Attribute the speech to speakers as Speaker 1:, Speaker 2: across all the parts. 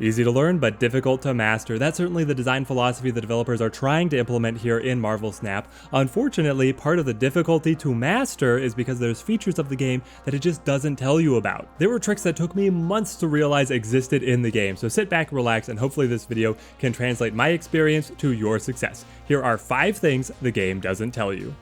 Speaker 1: Easy to learn, but difficult to master. That's certainly the design philosophy the developers are trying to implement here in Marvel Snap. Unfortunately, part of the difficulty to master is because there's features of the game that it just doesn't tell you about. There were tricks that took me months to realize existed in the game, so sit back, relax, and hopefully this video can translate my experience to your success. Here are 5 things the game doesn't tell you.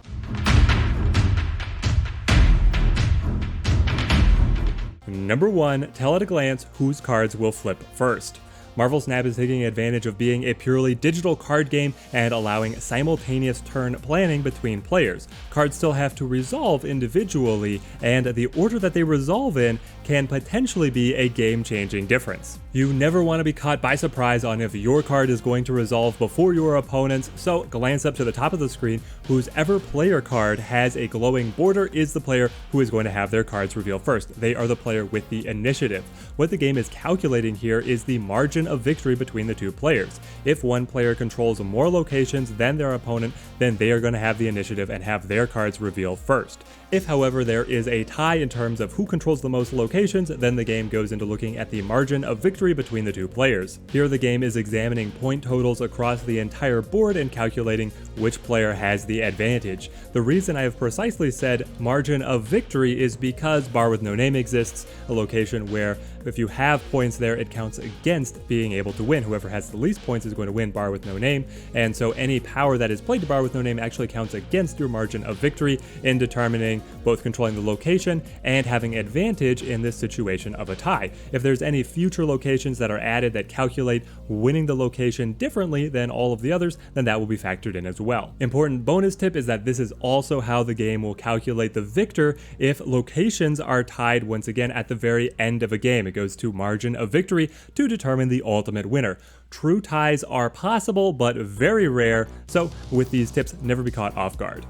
Speaker 1: Number 1, tell at a glance whose cards will flip first. Marvel Snap is taking advantage of being a purely digital card game and allowing simultaneous turn planning between players. Cards still have to resolve individually, and the order that they resolve in can potentially be a game-changing difference. You never want to be caught by surprise on if your card is going to resolve before your opponent's, so glance up to the top of the screen. Whoever player card has a glowing border is the player who is going to have their cards reveal first. They are the player with the initiative. What the game is calculating here is the margin of victory between the two players. If one player controls more locations than their opponent, then they are going to have the initiative and have their cards reveal first. If, however, there is a tie in terms of who controls the most locations, then the game goes into looking at the margin of victory between the two players. Here the game is examining point totals across the entire board and calculating which player has the advantage. The reason I have precisely said margin of victory is because Bar with No Name exists, a location where if you have points there, it counts against being able to win. Whoever has the least points is going to win Bar with No Name, and so any power that is played to Bar with No Name actually counts against your margin of victory in determining both controlling the location and having advantage in this situation of a tie. If there's any future locations that are added that calculate winning the location differently than all of the others, then that will be factored in as well. Important bonus tip is that this is also how the game will calculate the victor if locations are tied once again at the very end of a game. It goes to margin of victory to determine the ultimate winner. True ties are possible, but very rare, so with these tips, never be caught off guard.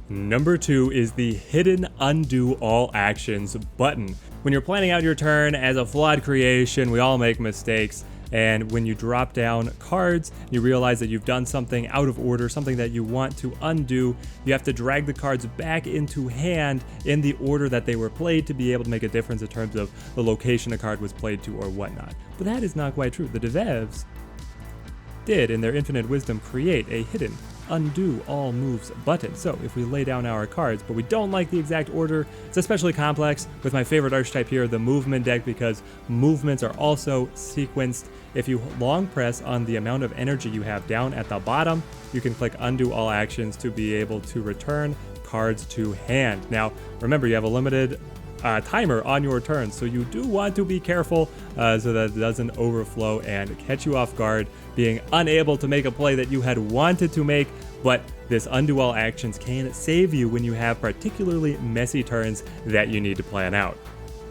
Speaker 1: Number 2 is the hidden undo all actions button. When you're planning out your turn as a flawed creation, we all make mistakes. And when you drop down cards, you realize that you've done something out of order, something that you want to undo. You have to drag the cards back into hand in the order that they were played to be able to make a difference in terms of the location a card was played to or whatnot. But that is not quite true. The devs did, in their infinite wisdom, create a hidden undo all moves button. So if we lay down our cards, but we don't like the exact order, it's especially complex with my favorite archetype here, the movement deck, because movements are also sequenced. If you long press on the amount of energy you have down at the bottom, you can click undo all actions to be able to return cards to hand. Now, remember, you have a limited timer on your turn, so you do want to be careful so that it doesn't overflow and catch you off guard, being unable to make a play that you had wanted to make. But this undo all actions can save you when you have particularly messy turns that you need to plan out.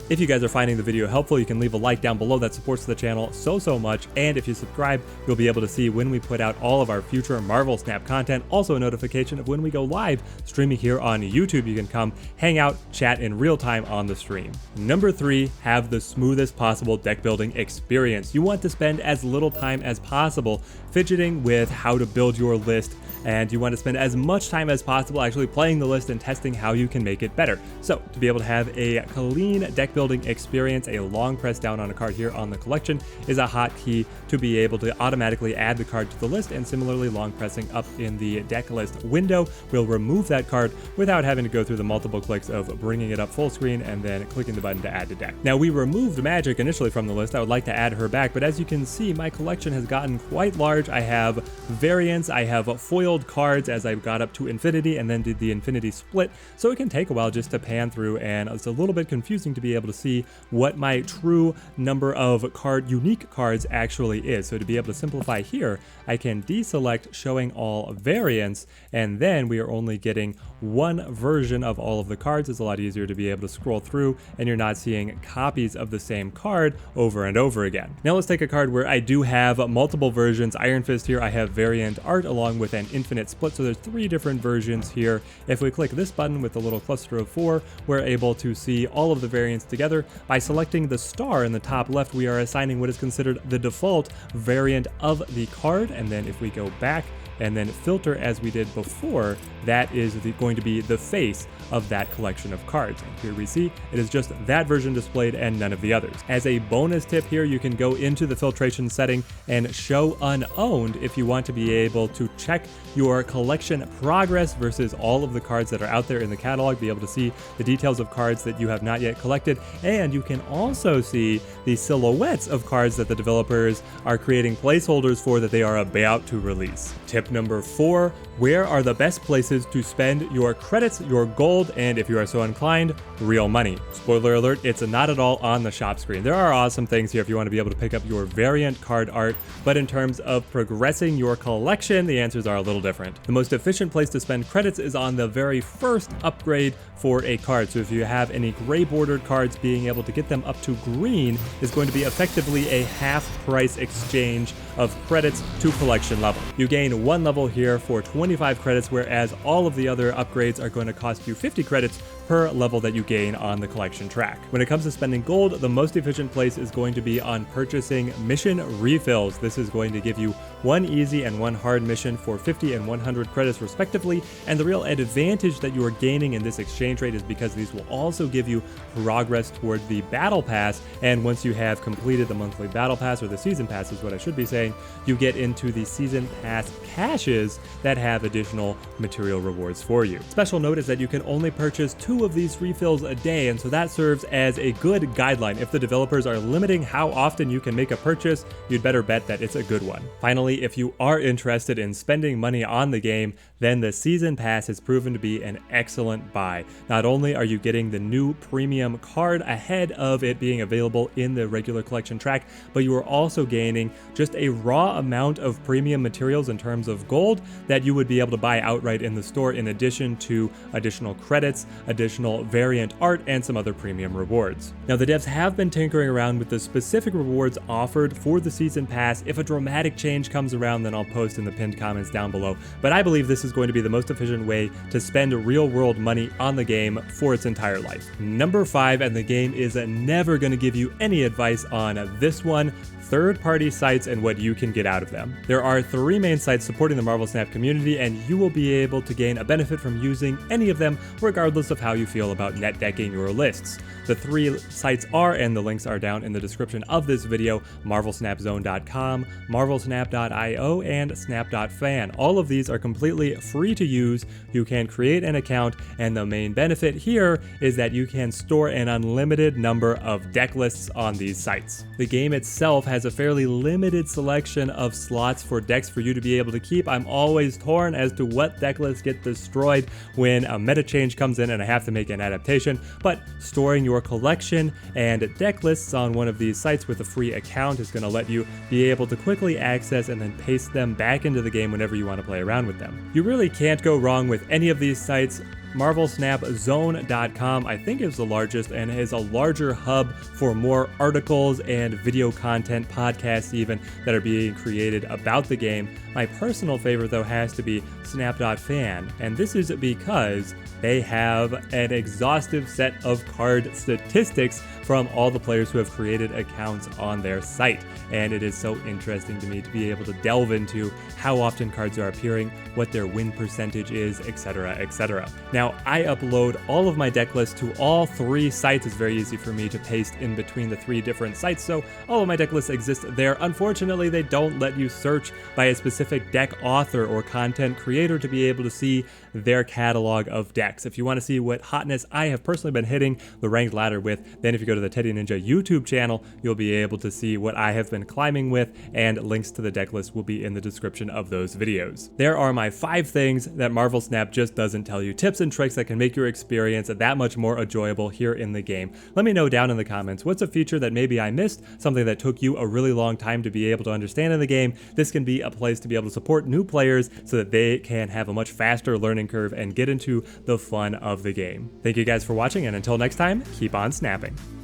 Speaker 1: If you guys are finding the video helpful, you can leave a like down below. That supports the channel so much. And if you subscribe, you'll be able to see when we put out all of our future Marvel Snap content. Also a notification of when we go live streaming here on YouTube. You can come hang out, chat in real time on the stream. Number 3, have the smoothest possible deck building experience. You want to spend as little time as possible fidgeting with how to build your list, and you want to spend as much time as possible actually playing the list and testing how you can make it better. So to be able to have a clean deck building experience, a long press down on a card here on the collection is a hotkey to be able to automatically add the card to the list, and similarly long pressing up in the deck list window will remove that card without having to go through the multiple clicks of bringing it up full screen and then clicking the button to add to deck. Now, we removed Magic initially from the list. I would like to add her back, but as you can see, my collection has gotten quite large. I have variants, I have foiled cards as I got up to infinity and then did the infinity split, so it can take a while just to pan through, and it's a little bit confusing to be able to see what my true number of unique cards actually is. So to be able to simplify here, I can deselect showing all variants, and then we are only getting one version of all of the cards. It's a lot easier to be able to scroll through, and you're not seeing copies of the same card over and over again. Now let's take a card where I do have multiple versions. Iron Fist here, I have variant art along with an infinite split, so there's 3 different versions here. If we click this button with the little cluster of 4, we're able to see all of the variants together. By selecting the star in the top left, we are assigning what is considered the default variant of the card, and then if we go back and then filter as we did before, that is going to be the face of that collection of cards. And here we see it is just that version displayed and none of the others. As a bonus tip here, you can go into the filtration setting and show unowned if you want to be able to check your collection progress versus all of the cards that are out there in the catalog, be able to see the details of cards that you have not yet collected, and you can also see the silhouettes of cards that the developers are creating placeholders for that they are about to release. Tip number 4, where are the best places to spend your credits, your gold, and if you are so inclined, real money? Spoiler alert, it's not at all on the shop screen. There are awesome things here if you want to be able to pick up your variant card art, but in terms of progressing your collection, the answers are a little different. The most efficient place to spend credits is on the very first upgrade for a card. So if you have any gray bordered cards, being able to get them up to green is going to be effectively a half price exchange of credits to collection level. You gain 1 level here for 25 credits, whereas all of the other upgrades are going to cost you 50 credits per level that you gain on the collection track. When it comes to spending gold, the most efficient place is going to be on purchasing mission refills. This is going to give you 1 easy and 1 hard mission for 50 and 100 credits respectively, and the real advantage that you are gaining in this exchange rate is because these will also give you progress toward the battle pass, and once you have completed the monthly battle pass, or the season pass is what I should be saying, you get into the season pass caches that have additional material rewards for you. Special note is that you can only purchase 2 of these refills a day, and so that serves as a good guideline. If the developers are limiting how often you can make a purchase, you'd better bet that it's a good one. Finally, if you are interested in spending money on the game, then the season pass has proven to be an excellent buy. Not only are you getting the new premium card ahead of it being available in the regular collection track, but you are also gaining just a raw amount of premium materials in terms of gold that you would be able to buy outright in the store, in addition to additional credits, additional variant art, and some other premium rewards. Now, the devs have been tinkering around with the specific rewards offered for the season pass. If a dramatic change comes around, then I'll post in the pinned comments down below. But I believe this is going to be the most efficient way to spend real world money on the game for its entire life. Number 5, and the game is never going to give you any advice on this one: third-party sites and what you can get out of them. There are 3 main sites supporting the Marvel Snap community, and you will be able to gain a benefit from using any of them, regardless of how you feel about net decking your lists. The 3 sites are, and the links are down in the description of this video, marvelsnapzone.com, marvelsnap.io, and snap.fan. All of these are completely free to use. You can create an account, and the main benefit here is that you can store an unlimited number of deck lists on these sites. The game itself has a fairly limited selection of slots for decks for you to be able to keep. I'm always torn as to what deck lists get destroyed when a meta change comes in and I have to make an adaptation, but storing your collection and deck lists on one of these sites with a free account is going to let you be able to quickly access and then paste them back into the game whenever you want to play around with them. You really can't go wrong with any of these sites. marvelsnapzone.com I think is the largest and is a larger hub for more articles and video content, podcasts even, that are being created about the game. My personal favorite though has to be snap.fan, and this is because they have an exhaustive set of card statistics from all the players who have created accounts on their site. And it is so interesting to me to be able to delve into how often cards are appearing, what their win percentage is, etc., etc. Now, I upload all of my deck lists to all 3 sites. It's very easy for me to paste in between the 3 different sites, so all of my deck lists exist there. Unfortunately, they don't let you search by a specific deck author or content creator to be able to see their catalog of decks. If you want to see what hotness I have personally been hitting the ranked ladder with, then if you go to the Teddy Ninja YouTube channel, you'll be able to see what I have been climbing with, and links to the deck list will be in the description of those videos. There are my 5 things that Marvel Snap just doesn't tell you, tips and tricks that can make your experience that much more enjoyable here in the game. Let me know down in the comments, what's a feature that maybe I missed, something that took you a really long time to be able to understand in the game. This can be a place to be able to support new players so that they can have a much faster learning curve and get into the fun of the game. Thank you guys for watching, and until next time, keep on snapping.